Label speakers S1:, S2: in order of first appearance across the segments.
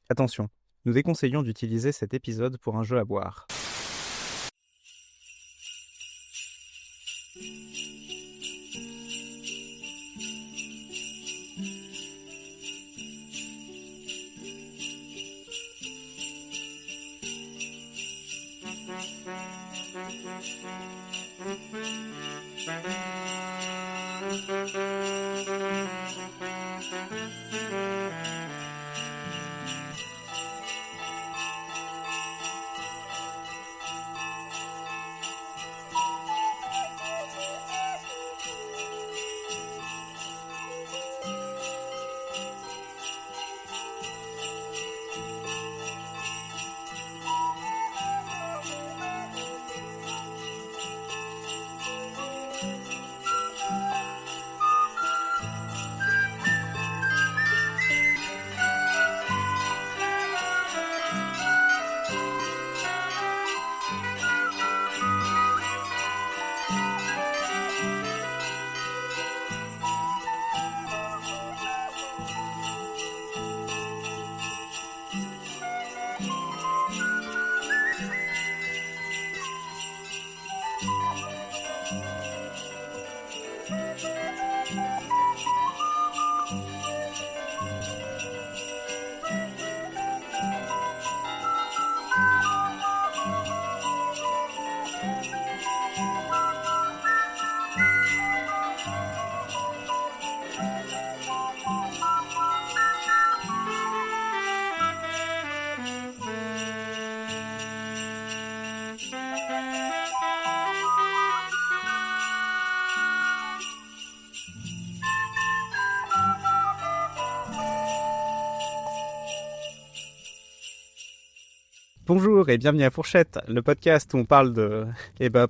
S1: Attention, nous déconseillons d'utiliser cet épisode pour un jeu à boire. Bonjour et bienvenue à Fourchette, le podcast où on parle de...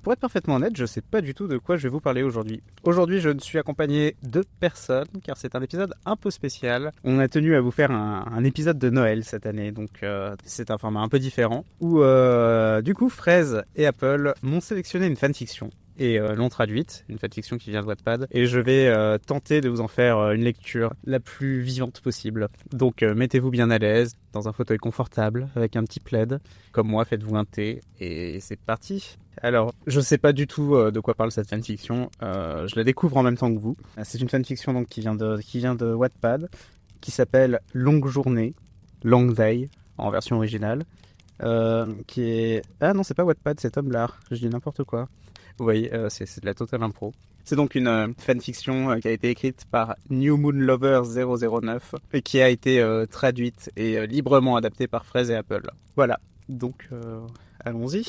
S1: pour être parfaitement honnête, je sais pas du tout de quoi je vais vous parler aujourd'hui. Aujourd'hui, je ne suis accompagné de personne, car c'est un épisode un peu spécial. On a tenu à vous faire un épisode de Noël cette année, donc c'est un format un peu différent, où du coup, Fraise et Apple m'ont sélectionné une fanfiction. Et l'ont traduite, une fanfiction qui vient de Wattpad, et je vais tenter de vous en faire une lecture la plus vivante possible. Donc mettez-vous bien à l'aise, dans un fauteuil confortable, avec un petit plaid, comme moi, faites-vous un thé, et c'est parti. Alors, je sais pas du tout de quoi parle cette fanfiction, je la découvre en même temps que vous. C'est une fanfiction donc, qui vient de Wattpad, qui s'appelle Longue Journée, Long Day, en version originale, qui est... Ah non, c'est pas Wattpad, c'est Tumblr, je dis n'importe quoi. Vous voyez, c'est de la totale impro. C'est donc une fanfiction qui a été écrite par New Moon Lover 009 et qui a été traduite et librement adaptée par Fraise et Apple. Voilà, donc allons-y.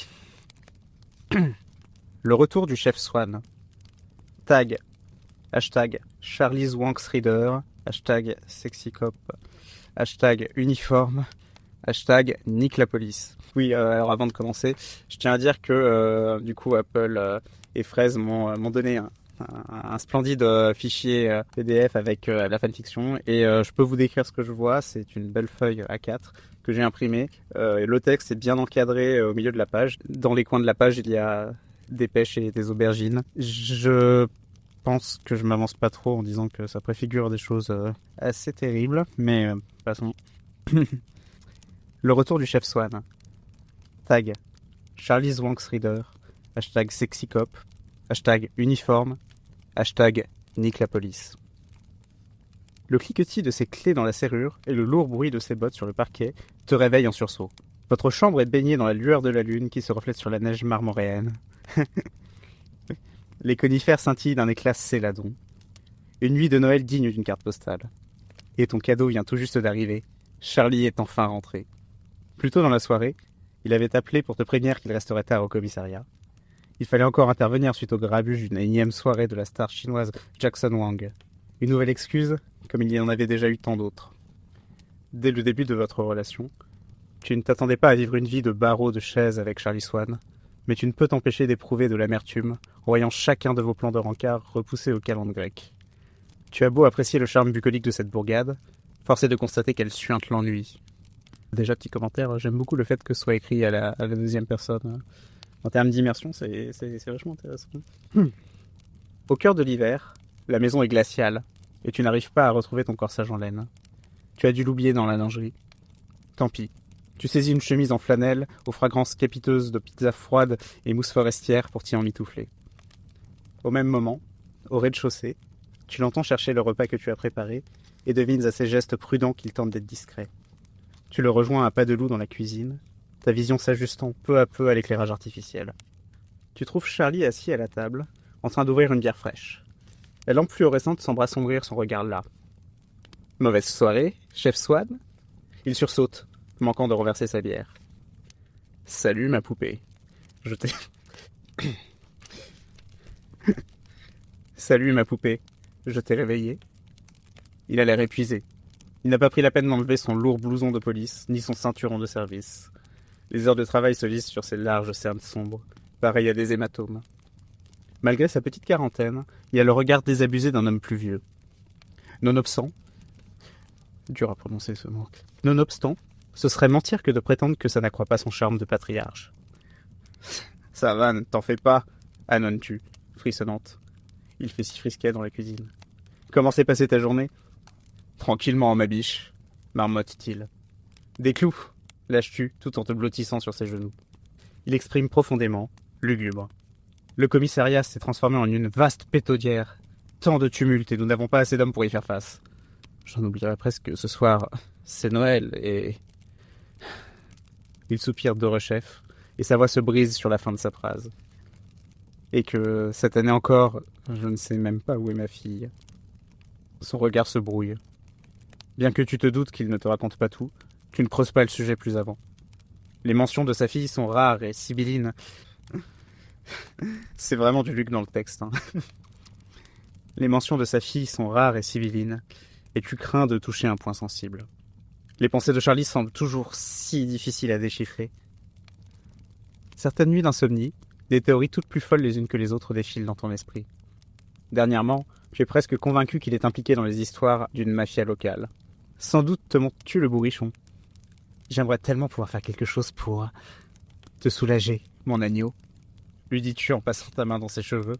S1: Le retour du chef Swan. Tag. Hashtag Charlie's Wanks Reader. Hashtag SexyCop. Hashtag uniforme. Hashtag Nick la police. Oui, alors avant de commencer, je tiens à dire que du coup Apple et Fraise m'ont donné un splendide fichier PDF avec la fanfiction et je peux vous décrire ce que je vois. C'est une belle feuille A4 que j'ai imprimée. Et le texte est bien encadré au milieu de la page. Dans les coins de la page, il y a des pêches et des aubergines. Je pense que je m'avance pas trop en disant que ça préfigure des choses assez terribles, mais passons. Le retour du chef Swan. Tag Charlie's Wanks Reader. Hashtag SexyCop. Hashtag uniforme. Hashtag Nick la police. Le cliquetis de ses clés dans la serrure et le lourd bruit de ses bottes sur le parquet te réveillent en sursaut. Votre chambre est baignée dans la lueur de la lune qui se reflète sur la neige marmoréenne. Les conifères scintillent d'un éclat céladon. Une nuit de Noël digne d'une carte postale. Et ton cadeau vient tout juste d'arriver. Charlie est enfin rentré. Plus tôt dans la soirée, il avait appelé pour te prévenir qu'il resterait tard au commissariat. Il fallait encore intervenir suite au grabuge d'une énième soirée de la star chinoise Jackson Wang. Une nouvelle excuse, comme il y en avait déjà eu tant d'autres. Dès le début de votre relation, tu ne t'attendais pas à vivre une vie de barreau de chaise avec Charlie Swan, mais tu ne peux t'empêcher d'éprouver de l'amertume en voyant chacun de vos plans de rencard repoussés au calendrier grec. Tu as beau apprécier le charme bucolique de cette bourgade, force est de constater qu'elle suinte l'ennui. Déjà, petit commentaire, j'aime beaucoup le fait que ce soit écrit à la deuxième personne. En termes d'immersion, c'est vachement intéressant. Au cœur de l'hiver, la maison est glaciale, et tu n'arrives pas à retrouver ton corsage en laine. Tu as dû l'oublier dans la lingerie. Tant pis. Tu saisis une chemise en flanelle, aux fragrances capiteuses de pizza froide et mousse forestière pour t'y emmitoufler. Au même moment, au rez-de-chaussée, tu l'entends chercher le repas que tu as préparé et devines à ses gestes prudents qu'il tente d'être discret. Tu le rejoins à pas de loup dans la cuisine, ta vision s'ajustant peu à peu à l'éclairage artificiel. Tu trouves Charlie assis à la table, en train d'ouvrir une bière fraîche. La lampe fluorescente semble assombrir son regard là. Mauvaise soirée, chef Swan ? Il sursaute, manquant de renverser sa bière. Salut ma poupée. Je t'ai... Salut ma poupée. Je t'ai réveillé. Il a l'air épuisé. Il n'a pas pris la peine d'enlever son lourd blouson de police, ni son ceinturon de service. Les heures de travail se lissent sur ses larges cernes sombres, pareilles à des hématomes. Malgré sa petite quarantaine, il a le regard désabusé d'un homme plus vieux. Nonobstant, dur à prononcer ce mot. Nonobstant, ce serait mentir que de prétendre que ça n'accroît pas son charme de patriarche. Ça va, ne t'en fais pas, annonce-tu, frissonnante. Il fait si frisquet dans la cuisine. Comment s'est passée ta journée ? Tranquillement, ma biche, marmotte-t-il. Des clous, lâches-tu, tout en te blottissant sur ses genoux. Il exprime profondément, lugubre. Le commissariat s'est transformé en une vaste pétaudière. Tant de tumulte et nous n'avons pas assez d'hommes pour y faire face. J'en oublierais presque que ce soir, c'est Noël et... Il soupire de rechef et sa voix se brise sur la fin de sa phrase. Et que cette année encore, je ne sais même pas où est ma fille. Son regard se brouille. Bien que tu te doutes qu'il ne te raconte pas tout, tu ne creuses pas le sujet plus avant. Les mentions de sa fille sont rares et sibyllines. C'est vraiment du Luc dans le texte. Hein. Les mentions de sa fille sont rares et sibyllines, et tu crains de toucher un point sensible. Les pensées de Charlie semblent toujours si difficiles à déchiffrer. Certaines nuits d'insomnie, des théories toutes plus folles les unes que les autres défilent dans ton esprit. Dernièrement, tu es presque convaincu qu'il est impliqué dans les histoires d'une mafia locale. Sans doute te montres-tu le bourrichon. J'aimerais tellement pouvoir faire quelque chose pour te soulager, mon agneau, lui dis-tu en passant ta main dans ses cheveux,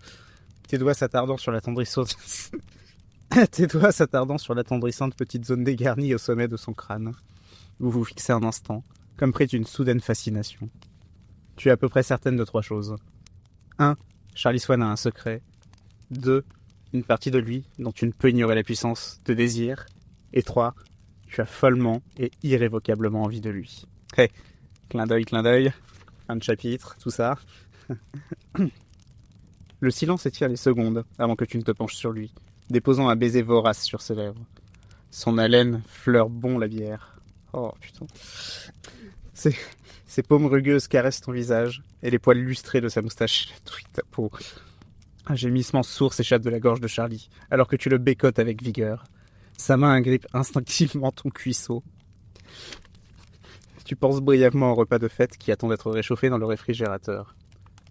S1: tes doigts s'attardant sur l'attendrissante petite zone dégarnie au sommet de son crâne. Vous vous fixez un instant, comme pris d'une soudaine fascination. Tu es à peu près certaine de 3 choses. 1. Charlie Swan a un secret. 2. Une partie de lui dont tu ne peux ignorer la puissance te désire. Et 3. Tu as follement et irrévocablement envie de lui. Hey, clin d'œil, fin de chapitre, tout ça. Le silence étire les secondes avant que tu ne te penches sur lui, déposant un baiser vorace sur ses lèvres. Son haleine fleure bon la bière. Oh putain. Ses paumes rugueuses caressent ton visage, et les poils lustrés de sa moustache touillent ta peau. Un gémissement sourd s'échappe de la gorge de Charlie, alors que tu le bécottes avec vigueur. Sa main agrippe instinctivement ton cuisseau. Tu penses brièvement au repas de fête qui attend d'être réchauffé dans le réfrigérateur.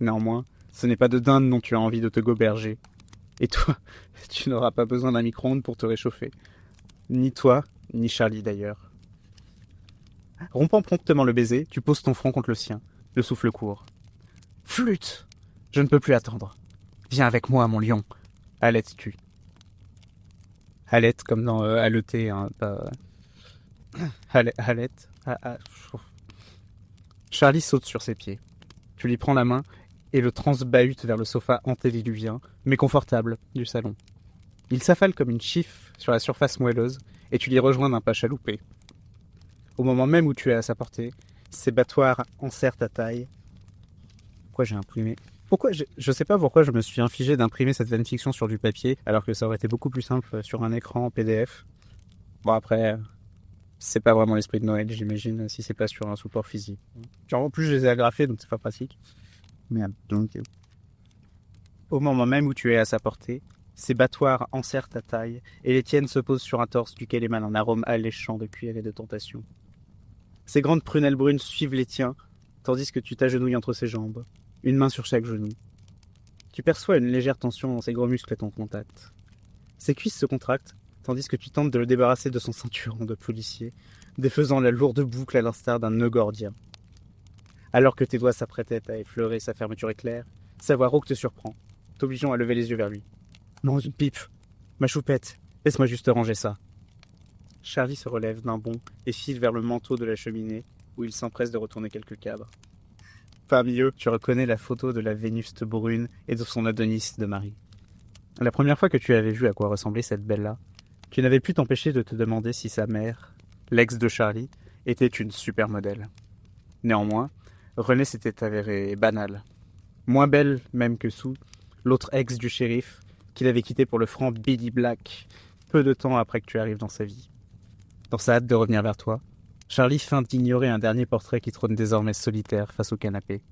S1: Néanmoins, ce n'est pas de dinde dont tu as envie de te goberger. Et toi, tu n'auras pas besoin d'un micro-ondes pour te réchauffer. Ni toi, ni Charlie d'ailleurs. Rompant promptement le baiser, tu poses ton front contre le sien, le souffle court. Flûte ! Je ne peux plus attendre. Viens avec moi, mon lion. Halètes-tu. Halète comme dans haleter, hein, pas... Halète. Charlie saute sur ses pieds. Tu lui prends la main et le transbahute vers le sofa antédiluvien, mais confortable, du salon. Il s'affale comme une chiffe sur la surface moelleuse et tu l'y rejoins d'un pas chaloupé. Au moment même où tu es à sa portée, ses battoirs enserrent ta taille. Pourquoi j'ai imprimé ? Je sais pas pourquoi je me suis infligé d'imprimer cette fanfiction sur du papier, alors que ça aurait été beaucoup plus simple sur un écran PDF. Bon après, c'est pas vraiment l'esprit de Noël, j'imagine, si c'est pas sur un support physique. Genre, en plus, je les ai agrafés, donc c'est pas pratique. Merde, donc... Au moment même où tu es à sa portée, ses battoirs enserrent ta taille, et les tiennes se posent sur un torse duquel émane un arôme alléchant de cuir et de tentation. Ses grandes prunelles brunes suivent les tiens, tandis que tu t'agenouilles entre ses jambes, une main sur chaque genou. Tu perçois une légère tension dans ses gros muscles à ton contact. Ses cuisses se contractent, tandis que tu tentes de le débarrasser de son ceinturon de policier, défaisant la lourde boucle à l'instar d'un nœud gordien. Alors que tes doigts s'apprêtaient à effleurer sa fermeture éclair, sa voix rauque te surprend, t'obligeant à lever les yeux vers lui. Non, une pipe. Ma choupette, laisse-moi juste ranger ça. Charlie se relève d'un bond et file vers le manteau de la cheminée où il s'empresse de retourner quelques cadres. Parmi eux, tu reconnais la photo de la Vénuste brune et de son Adonis de Marie. La première fois que tu avais vu à quoi ressemblait cette belle-là, tu n'avais pu t'empêcher de te demander si sa mère, l'ex de Charlie, était une supermodèle. Néanmoins, René s'était avérée banale. Moins belle même que Sue, l'autre ex du shérif, qu'il avait quitté pour le franc Billy Black, peu de temps après que tu arrives dans sa vie. Dans sa hâte de revenir vers toi, Charlie feint d'ignorer un dernier portrait qui trône désormais solitaire face au canapé.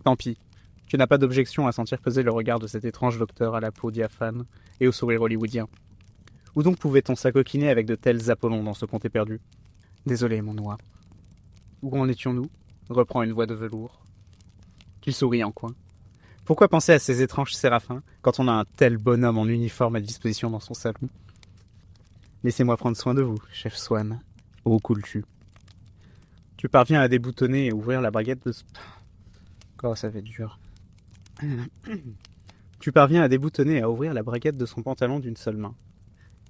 S1: Tant pis, tu n'as pas d'objection à sentir peser le regard de cet étrange docteur à la peau diaphane et au sourire hollywoodien. Où donc pouvait-on s'acoquiner avec de tels Apollons dans ce comté perdu ? Désolé, mon noix. Où en étions-nous ? Reprend une voix de velours. Tu souris en coin. Pourquoi penser à ces étranges séraphins quand on a un tel bonhomme en uniforme à disposition dans son salon ? Laissez-moi prendre soin de vous, chef Swan. Au cou le cul. Tu parviens à déboutonner et ouvrir la braguette de... Oh, ça va être dur. Tu parviens à déboutonner et à ouvrir la braguette de son pantalon d'une seule main.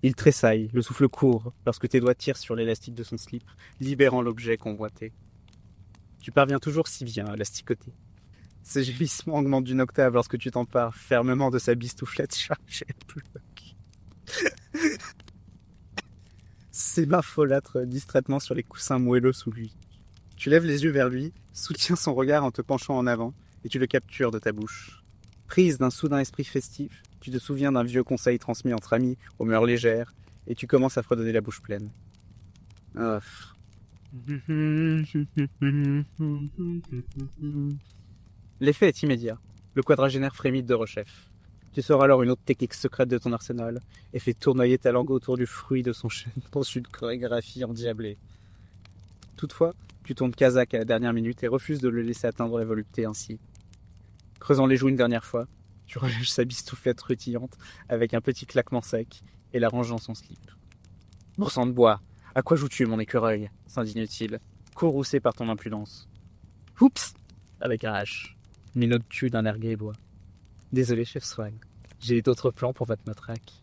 S1: Il tressaille, le souffle court, lorsque tes doigts tirent sur l'élastique de son slip, libérant l'objet convoité. Tu parviens toujours si bien à l'asticoter. Ses gémissements augmentent d'une octave lorsque tu t'empares fermement de sa bistouflette chargée de blocs. Ses mains folâtrent distraitement sur les coussins moelleux sous lui. Tu lèves les yeux vers lui, soutiens son regard en te penchant en avant, et tu le captures de ta bouche. Prise d'un soudain esprit festif, tu te souviens d'un vieux conseil transmis entre amis, aux mœurs légères, et tu commences à fredonner la bouche pleine. Oh. L'effet est immédiat. Le quadragénaire frémit de rechef. Tu sors alors une autre technique secrète de ton arsenal et fais tournoyer ta langue autour du fruit de son chêne dans une chorégraphie endiablée. Toutefois, tu tournes Kazakh à la dernière minute et refuses de le laisser atteindre la volupté ainsi. Creusant les joues une dernière fois, tu relâches sa bistouflette rutillante avec un petit claquement sec et la ranges dans son slip. Bon sang de bois, à quoi joues-tu, mon écureuil ? S'indigne-t-il, courroucé par ton impudence. Oups ! Avec rage, minotes-tu d'un air gai bois. Désolé, chef Swan, j'ai d'autres plans pour votre matraque.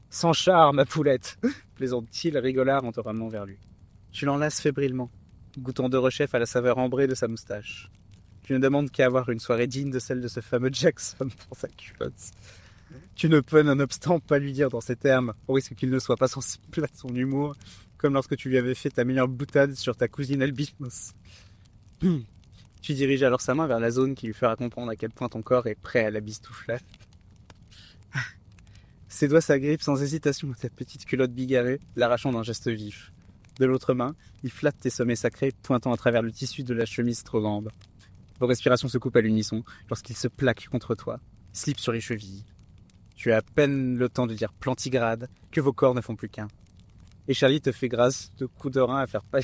S1: Sans char, ma poulette, plaisante-t-il rigolard en te ramenant vers lui. Tu l'enlaces fébrilement, goûtant de rechef à la saveur ambrée de sa moustache. Tu ne demandes qu'à avoir une soirée digne de celle de ce fameux Jackson pour sa culotte. Tu ne peux nonobstant pas lui dire dans ces termes, au risque qu'il ne soit pas sensible à son humour, comme lorsque tu lui avais fait ta meilleure boutade sur ta cousine albinos. Tu diriges alors sa main vers la zone qui lui fera comprendre à quel point ton corps est prêt à la bistoufler. Ses doigts s'agrippent sans hésitation à ta petite culotte bigarrée, l'arrachant d'un geste vif. De l'autre main, il flatte tes sommets sacrés, pointant à travers le tissu de la chemise trop grande. Vos respirations se coupent à l'unisson lorsqu'il se plaque contre toi, slip sur les chevilles. Tu as à peine le temps de dire plantigrade que vos corps ne font plus qu'un. Et Charlie te fait grâce de coups de rein à faire pas...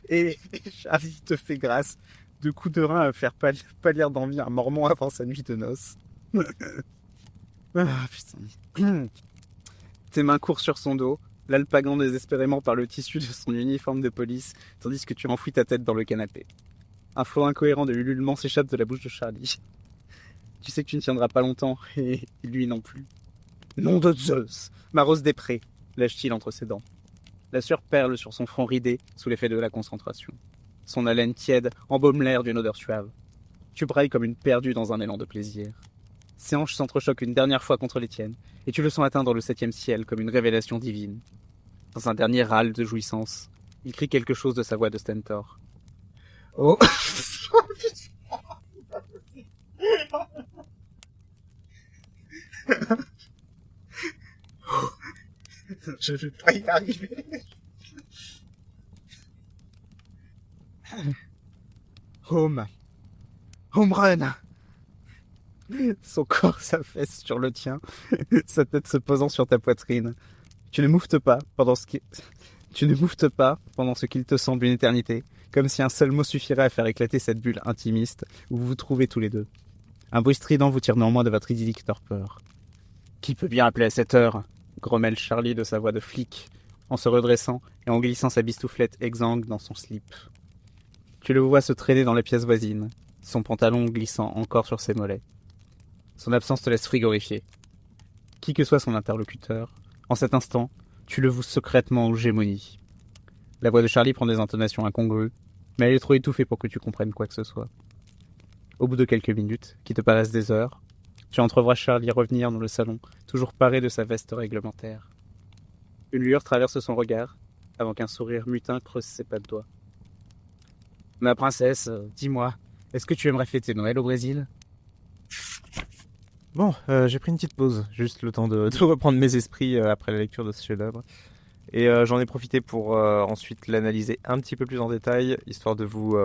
S1: Et Charlie te fait grâce de coups de rein à faire pâlir d'envie un mormon avant sa nuit de noces. Ah, putain. Tes mains courent sur son dos, l'alpagant désespérément par le tissu de son uniforme de police, tandis que tu enfouis ta tête dans le canapé. Un flot incohérent de ululements s'échappe de la bouche de Charlie. Tu sais que tu ne tiendras pas longtemps, et lui non plus. Nom de Zeus, ma rose des prés, lâche-t-il entre ses dents. La sueur perle sur son front ridé sous l'effet de la concentration. Son haleine tiède embaume l'air d'une odeur suave. Tu brailles comme une perdue dans un élan de plaisir. Ses hanches s'entrechoquent une dernière fois contre les tiennes, et tu le sens atteindre le 7e ciel comme une révélation divine. Dans un dernier râle de jouissance, il crie quelque chose de sa voix de stentor. Oh. Je vais pas y arriver. Home run. Son corps s'affaisse sur le tien, sa tête se posant sur ta poitrine. Tu ne mouftes pas pendant ce qu'il te semble une éternité, comme si un seul mot suffirait à faire éclater cette bulle intimiste où vous vous trouvez tous les deux. Un bruit strident vous tire néanmoins de votre idyllique torpeur. Qui peut bien appeler à cette heure ? Grommelle Charlie de sa voix de flic, en se redressant et en glissant sa bistouflette exsangue dans son slip. Tu le vois se traîner dans la pièce voisine, son pantalon glissant encore sur ses mollets. Son absence te laisse frigorifié. Qui que soit son interlocuteur, en cet instant, tu le voues secrètement aux gémonies. La voix de Charlie prend des intonations incongrues, mais elle est trop étouffée pour que tu comprennes quoi que ce soit. Au bout de quelques minutes, qui te paraissent des heures, tu entrevois Charlie revenir dans le salon, toujours paré de sa veste réglementaire. Une lueur traverse son regard, avant qu'un sourire mutin creuse ses pas de doigts. Ma princesse, dis-moi, est-ce que tu aimerais fêter Noël au Brésil ? Bon, j'ai pris une petite pause, juste le temps de reprendre mes esprits après la lecture de ce chef-d'œuvre. Et j'en ai profité pour ensuite l'analyser un petit peu plus en détail, histoire de vous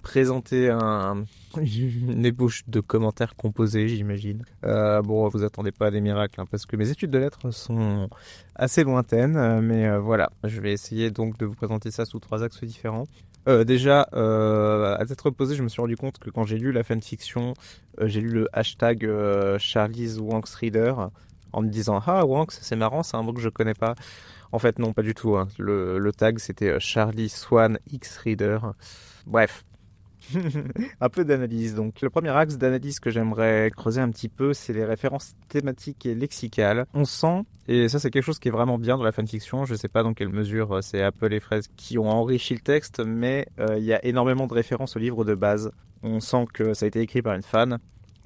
S1: présenter une ébauche de commentaires composés, j'imagine. Bon, vous attendez pas à des miracles, hein, parce que mes études de lettres sont assez lointaines, mais voilà, je vais essayer donc de vous présenter ça sous 3 axes différents. Déjà, à tête reposée, je me suis rendu compte que quand j'ai lu la fanfiction, j'ai lu le hashtag Charlie's Wanks Reader en me disant « Ah, Wanks, c'est marrant, c'est un mot que je connais pas ». En fait, non, pas du tout. Hein. Le tag, c'était Charlie Swan X Reader. Bref. Un peu d'analyse. Donc, le premier axe d'analyse que j'aimerais creuser un petit peu, c'est les références thématiques et lexicales. On sent, et ça c'est quelque chose qui est vraiment bien dans la fanfiction, je sais pas dans quelle mesure c'est Apple et Fraise qui ont enrichi le texte, mais il y a énormément de références au livre de base. On sent que ça a été écrit par une fan.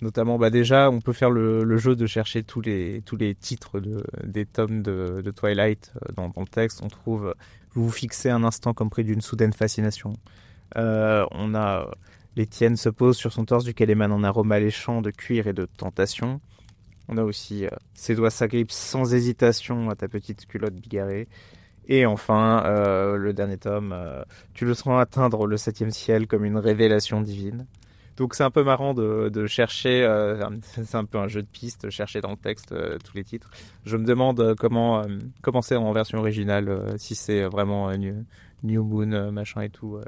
S1: Notamment, déjà, on peut faire le jeu de chercher tous les titres des tomes de Twilight dans le texte. On trouve « Vous vous fixez un instant comme pris d'une soudaine fascination ». On a L'étienne se pose sur son torse duquel émane un arôme alléchant de cuir et de tentation. On a aussi ses doigts s'agrippent sans hésitation à ta petite culotte bigarrée. Et enfin, le dernier tome, tu le sens atteindre le 7e ciel comme une révélation divine. Donc c'est un peu marrant de chercher, c'est un peu un jeu de piste, chercher dans le texte tous les titres. Je me demande comment c'est en version originale, si c'est vraiment New Moon, machin et tout.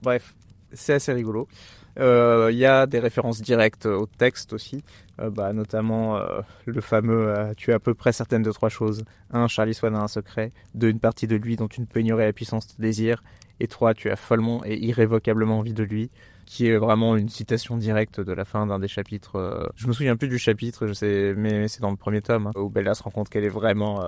S1: Bref, c'est assez rigolo. Il y a des références directes au texte aussi, notamment le fameux tu es à peu près certaine de 3 choses. 1. Charlie Swan a un secret. 2. Une partie de lui dont tu ne peux ignorer la puissance de désir. Et 3. Tu as follement et irrévocablement envie de lui, qui est vraiment une citation directe de la fin d'un des chapitres. Je me souviens plus du chapitre, je sais, mais c'est dans le premier tome, hein, où Bella se rend compte qu'elle est vraiment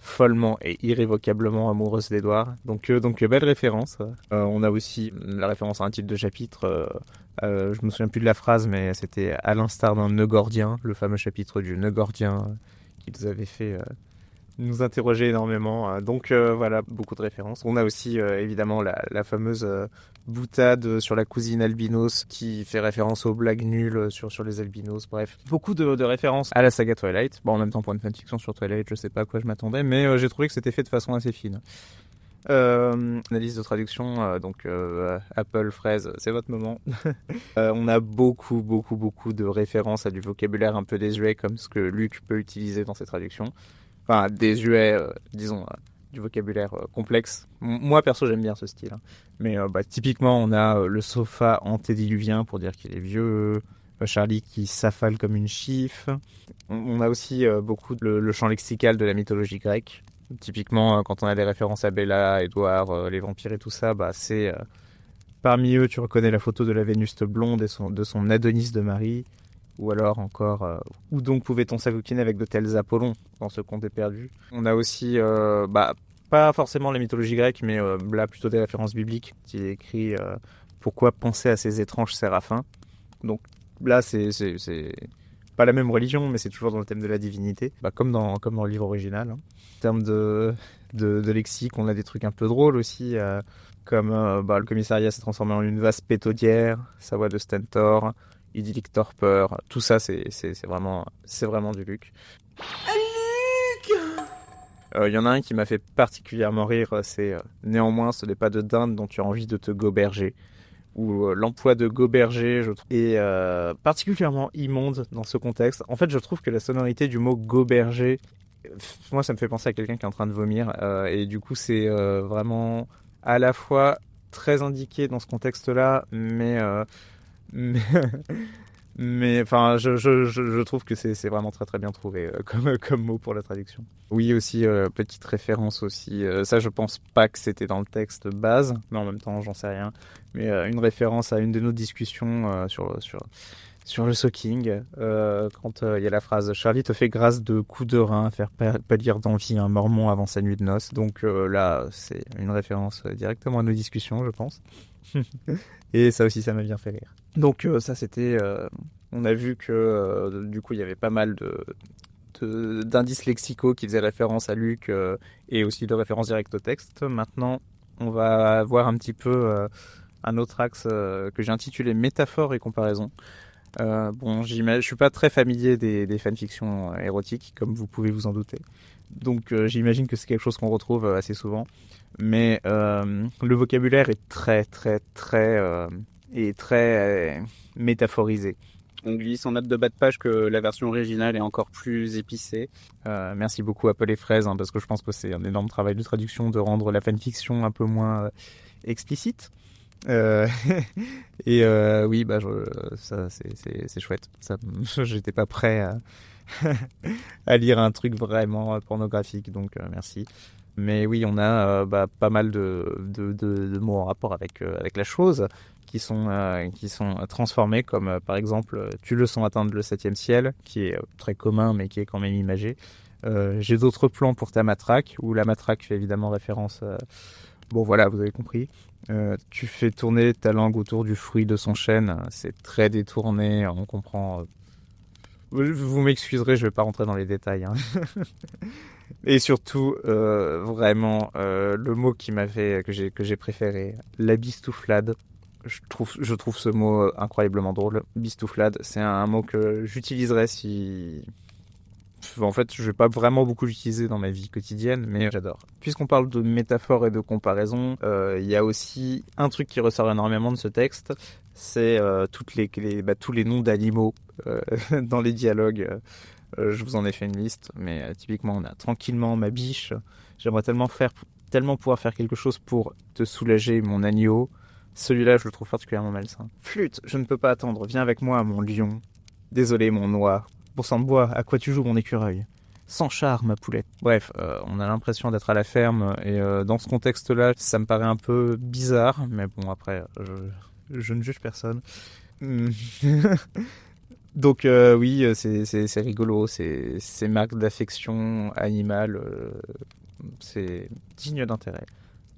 S1: follement et irrévocablement amoureuse d'Edward. Donc belle référence. On a aussi la référence à un titre de chapitre. Je me souviens plus de la phrase, mais c'était à l'instar d'un nœud gordien, le fameux chapitre du nœud gordien qui nous avait fait nous interroger énormément. Donc voilà, beaucoup de références. On a aussi évidemment la fameuse boutade sur la cousine albinos qui fait référence aux blagues nulles sur les albinos. Bref, beaucoup de références à la saga Twilight. Bon, en même temps, pour une fanfiction sur Twilight, je sais pas à quoi je m'attendais, mais j'ai trouvé que c'était fait de façon assez fine. Analyse de traduction, Apple, Fraise, c'est votre moment. On a beaucoup de références à du vocabulaire un peu désuet comme ce que Luc peut utiliser dans ses traductions. Enfin, désuet, disons, du vocabulaire complexe. Moi, perso, j'aime bien ce style. Hein. Mais typiquement, on a le sofa antédiluvien pour dire qu'il est vieux. Charlie qui s'affale comme une chiffe. On a aussi beaucoup le champ lexical de la mythologie grecque. Typiquement, quand on a des références à Bella, Edward, les vampires et tout ça, c'est... parmi eux, tu reconnais la photo de la Vénus blonde et de son Adonis de Marie. Ou alors encore, où donc pouvait-on s'acoquiner avec de tels Apollons dans ce conte perdu. On a aussi, pas forcément la mythologie grecque, mais là plutôt des références bibliques. Il est écrit pourquoi penser à ces étranges séraphins. Donc là, c'est pas la même religion, mais c'est toujours dans le thème de la divinité, comme dans le livre original. Hein. En termes de lexique, on a des trucs un peu drôles aussi, comme le commissariat s'est transformé en une vaste pétaudière, sa voix de Stentor. Idyllic torpeur, tout ça c'est vraiment du Luc. Il y en a un qui m'a fait particulièrement rire, c'est néanmoins ce n'est pas de dinde dont tu as envie de te goberger, où l'emploi de goberger je trouve est particulièrement immonde dans ce contexte. En fait, je trouve que la sonorité du mot goberger, moi ça me fait penser à quelqu'un qui est en train de vomir, et du coup c'est vraiment à la fois très indiqué dans ce contexte-là, mais enfin, je trouve que c'est vraiment très très bien trouvé comme mot pour la traduction. Oui, aussi petite référence aussi. Ça, je pense pas que c'était dans le texte base, mais en même temps, j'en sais rien. Mais une référence à une de nos discussions sur le soaking, quand il y a la phrase Charlie te fait grâce de coups de rein, faire pâlir d'envie un mormon avant sa nuit de noces. Donc là, c'est une référence directement à nos discussions, je pense. Et ça aussi, ça m'a bien fait rire. Donc ça, c'était... on a vu que du coup, il y avait pas mal d'indices lexicaux qui faisaient référence à Luc et aussi de références directes au texte. Maintenant, on va voir un petit peu un autre axe que j'ai intitulé métaphore et comparaison. Bon, je suis pas très familier des fanfictions érotiques, comme vous pouvez vous en douter. Donc j'imagine que c'est quelque chose qu'on retrouve assez souvent. Mais le vocabulaire est très métaphorisé. On glisse en note de bas de page que la version originale est encore plus épicée. Merci beaucoup Apple et Fraise, parce que je pense que c'est un énorme travail de traduction de rendre la fanfiction un peu moins explicite. Et oui, ça c'est chouette. Ça, j'étais pas prêt à lire un truc vraiment pornographique, donc merci. Mais oui, on a pas mal de mots en rapport avec la chose qui sont transformés, comme par exemple tu le sens atteindre le 7e ciel, qui est très commun mais qui est quand même imagé. J'ai d'autres plans pour ta matraque, où la matraque fait évidemment référence bon voilà, vous avez compris. Tu fais tourner ta langue autour du fruit de son chêne, c'est très détourné, on comprend. Vous m'excuserez, je vais pas rentrer dans les détails. Et surtout, vraiment, le mot que j'ai préféré, la bistouflade. Je trouve ce mot incroyablement drôle. Bistouflade, c'est un mot que j'utiliserais si... En fait, je vais pas vraiment beaucoup l'utiliser dans ma vie quotidienne, mais j'adore. Puisqu'on parle de métaphores et de comparaisons, il y a aussi un truc qui ressort énormément de ce texte, c'est tous les noms d'animaux dans les dialogues. Je vous en ai fait une liste, mais typiquement, on a tranquillement ma biche. J'aimerais tellement pouvoir faire quelque chose pour te soulager, mon agneau. Celui-là, je le trouve particulièrement malsain. Flûte, je ne peux pas attendre. Viens avec moi, mon lion. Désolé, mon oie. Pour sang de bois, à quoi tu joues, mon écureuil? Sans char, ma poulette. Bref, on a l'impression d'être à la ferme, et dans ce contexte-là, ça me paraît un peu bizarre, mais bon, après, je ne juge personne. Donc oui, c'est rigolo, c'est marque d'affection animale, c'est digne d'intérêt.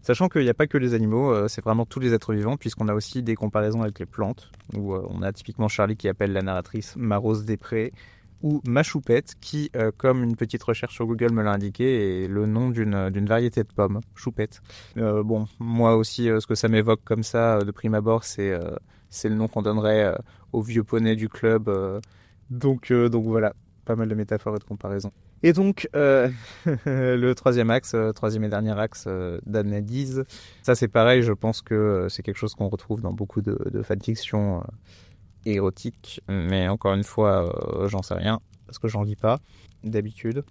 S1: Sachant qu'il n'y a pas que les animaux, c'est vraiment tous les êtres vivants, puisqu'on a aussi des comparaisons avec les plantes, où on a typiquement Charlie qui appelle la narratrice ma rose des prés, ou ma choupette, qui, comme une petite recherche sur Google me l'a indiqué, est le nom d'une variété de pommes, choupette. Bon, moi aussi, ce que ça m'évoque comme ça, de prime abord, c'est le nom qu'on donnerait au vieux poney du club. Donc voilà, pas mal de métaphores et de comparaisons. Et donc, le troisième et dernier axe d'analyse, ça c'est pareil, je pense que c'est quelque chose qu'on retrouve dans beaucoup de fanfiction érotique, mais encore une fois, j'en sais rien, parce que j'en lis pas, d'habitude.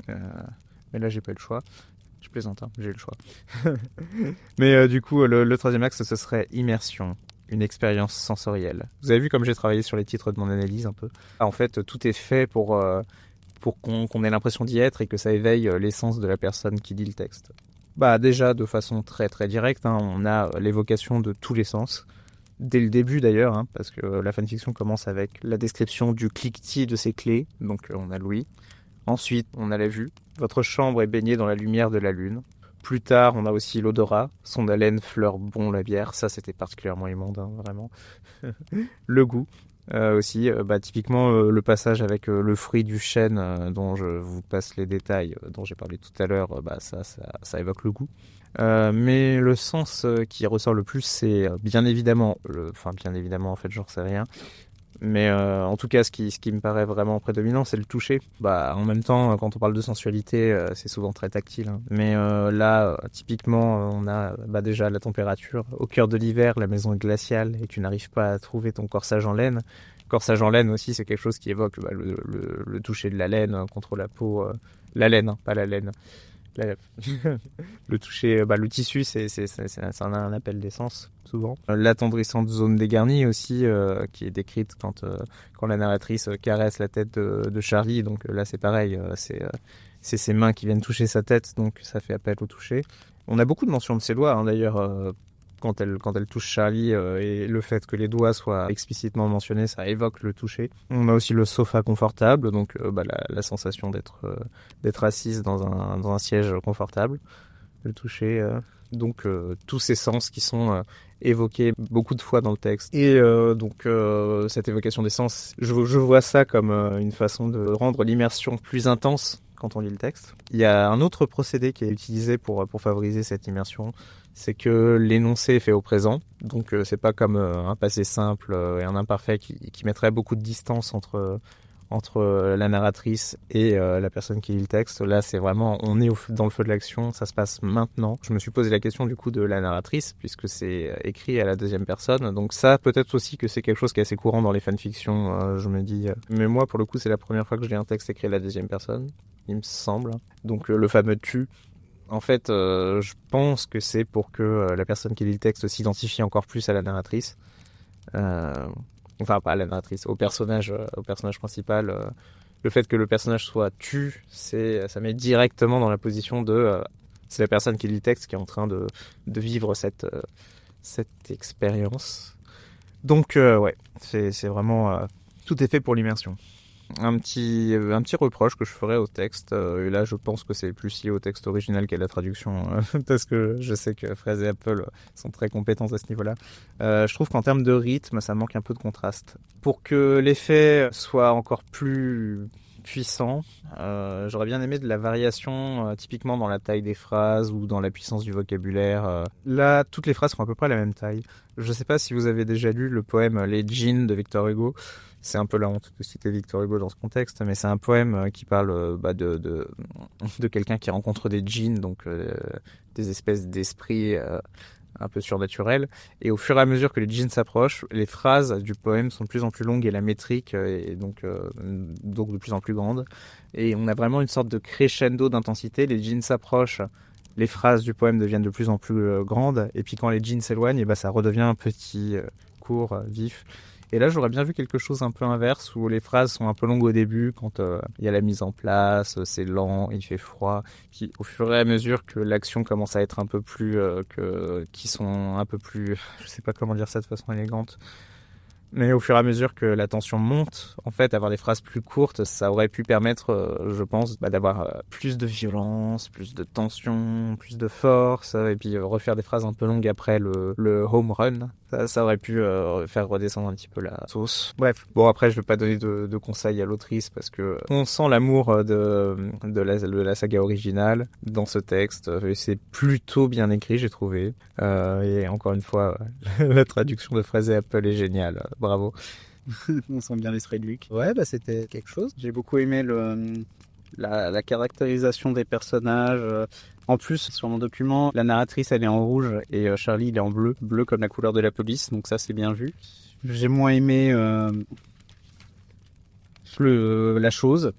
S1: Mais là, j'ai pas eu le choix. Je plaisante, j'ai le choix. Mais du coup, le troisième axe, ce serait immersion, une expérience sensorielle. Vous avez vu comme j'ai travaillé sur les titres de mon analyse un peu. En fait, tout est fait pour qu'on ait l'impression d'y être et que ça éveille l'essence de la personne qui lit le texte. Bah déjà, de façon très très directe, on a l'évocation de tous les sens. Dès le début d'ailleurs, parce que la fanfiction commence avec la description du cliquetis de ses clés, donc on a l'ouïe. Ensuite, on a la vue. Votre chambre est baignée dans la lumière de la lune. Plus tard, on a aussi l'odorat. Son haleine fleure bon la bière. Ça, c'était particulièrement immonde, vraiment. Le goût. Aussi, typiquement le passage avec le fruit du chêne dont je vous passe les détails, dont j'ai parlé tout à l'heure, ça évoque le goût. Mais le sens qui ressort le plus, c'est bien évidemment, en fait, j'en sais rien. Mais en tout cas, ce qui me paraît vraiment prédominant, c'est le toucher. En même temps, quand on parle de sensualité, c'est souvent très tactile. Mais là, typiquement, on a déjà la température. Au cœur de l'hiver, la maison est glaciale et tu n'arrives pas à trouver ton corsage en laine. Corsage en laine aussi, c'est quelque chose qui évoque le toucher de la laine contre la peau. La laine, pas la laine. Le toucher, le tissu, c'est un appel d'essence souvent. L'attendrissante zone dégarnie aussi, qui est décrite quand la narratrice caresse la tête de Charlie. Donc là, c'est pareil, c'est ses mains qui viennent toucher sa tête, donc ça fait appel au toucher. On a beaucoup de mentions de ses doigts, d'ailleurs. quand elle touche Charlie et le fait que les doigts soient explicitement mentionnés, ça évoque le toucher. On a aussi le sofa confortable, donc la sensation d'être assise dans un siège confortable, le toucher. Donc tous ces sens qui sont évoqués beaucoup de fois dans le texte. Et cette évocation des sens, je vois ça comme une façon de rendre l'immersion plus intense quand on lit le texte. Il y a un autre procédé qui est utilisé pour favoriser cette immersion, c'est que l'énoncé est fait au présent. Donc c'est pas comme un passé simple et un imparfait qui mettrait beaucoup de distance entre la narratrice et la personne qui lit le texte. Là, c'est vraiment, on est dans le feu de l'action, ça se passe maintenant. Je me suis posé la question du coup de la narratrice, puisque c'est écrit à la deuxième personne. Donc ça, peut-être aussi que c'est quelque chose qui est assez courant dans les fanfictions, je me dis. Mais moi, pour le coup, c'est la première fois que je lis un texte écrit à la deuxième personne, il me semble. Donc le fameux tu. En fait, je pense que c'est pour que la personne qui lit le texte s'identifie encore plus à la narratrice. Enfin, pas à la narratrice, au personnage principal. Le fait que le personnage soit tu, ça met directement dans la position de... c'est la personne qui lit le texte qui est en train de vivre cette expérience. Donc, ouais, c'est vraiment... tout est fait pour l'immersion. Un petit reproche que je ferais au texte, et là je pense que c'est plus lié au texte original qu'à la traduction, parce que je sais que Fraise et Apple sont très compétents à ce niveau-là. Je trouve qu'en termes de rythme, ça manque un peu de contraste. Pour que l'effet soit encore plus puissant, j'aurais bien aimé de la variation, typiquement dans la taille des phrases ou dans la puissance du vocabulaire. Là, toutes les phrases sont à peu près la même taille. Je sais pas si vous avez déjà lu le poème Les Djinns de Victor Hugo. C'est un peu la honte de citer Victor Hugo dans ce contexte, mais c'est un poème qui parle de quelqu'un qui rencontre des djinns, donc des espèces d'esprits un peu surnaturels. Et au fur et à mesure que les djinns s'approchent, les phrases du poème sont de plus en plus longues et la métrique est donc de plus en plus grande. Et on a vraiment une sorte de crescendo d'intensité. Les djinns s'approchent, les phrases du poème deviennent de plus en plus grandes, et puis quand les djinns s'éloignent, ça redevient petit, court, vif. Et là, j'aurais bien vu quelque chose un peu inverse, où les phrases sont un peu longues au début, quand il y a la mise en place, c'est lent, il fait froid. Puis au fur et à mesure que l'action commence à être un peu plus... qui sont un peu plus... Je sais pas comment dire ça de façon élégante. Mais au fur et à mesure que la tension monte, en fait, avoir des phrases plus courtes, ça aurait pu permettre, je pense, d'avoir plus de violence, plus de tension, plus de force, et puis refaire des phrases un peu longues après le home run. Ça aurait pu faire redescendre un petit peu la sauce. Bref, bon après je vais pas donner de conseils à l'autrice parce que on sent l'amour de la saga originale dans ce texte. C'est plutôt bien écrit, j'ai trouvé. Et encore une fois, la traduction de Fraise et Apple est géniale. Bravo. On sent bien l'esprit de Luc. Ouais, c'était quelque chose. J'ai beaucoup aimé la caractérisation des personnages. En plus, sur mon document, la narratrice elle est en rouge et Charlie il est en bleu comme la couleur de la police, donc ça c'est bien vu. J'ai moins aimé la chose,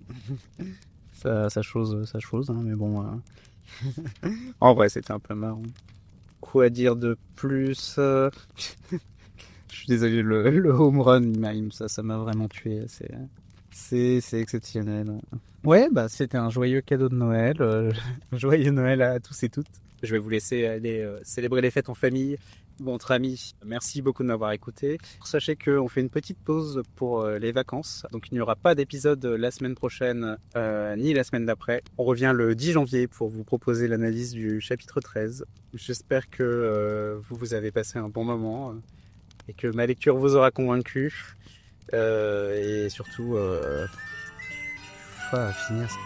S1: sa chose, hein, mais bon. En vrai, c'était un peu marrant. Quoi dire de plus Je suis désolé, le home run, ça m'a vraiment tué. C'est exceptionnel. Ouais, c'était un joyeux cadeau de Noël. Joyeux Noël à tous et toutes. Je vais vous laisser aller célébrer les fêtes en famille ou entre amis. Merci beaucoup de m'avoir écouté. Sachez qu'on fait une petite pause pour les vacances. Donc il n'y aura pas d'épisode la semaine prochaine ni la semaine d'après. On revient le 10 janvier pour vous proposer l'analyse du chapitre 13. J'espère que vous avez passé un bon moment et que ma lecture vous aura convaincu. Et surtout... finir cette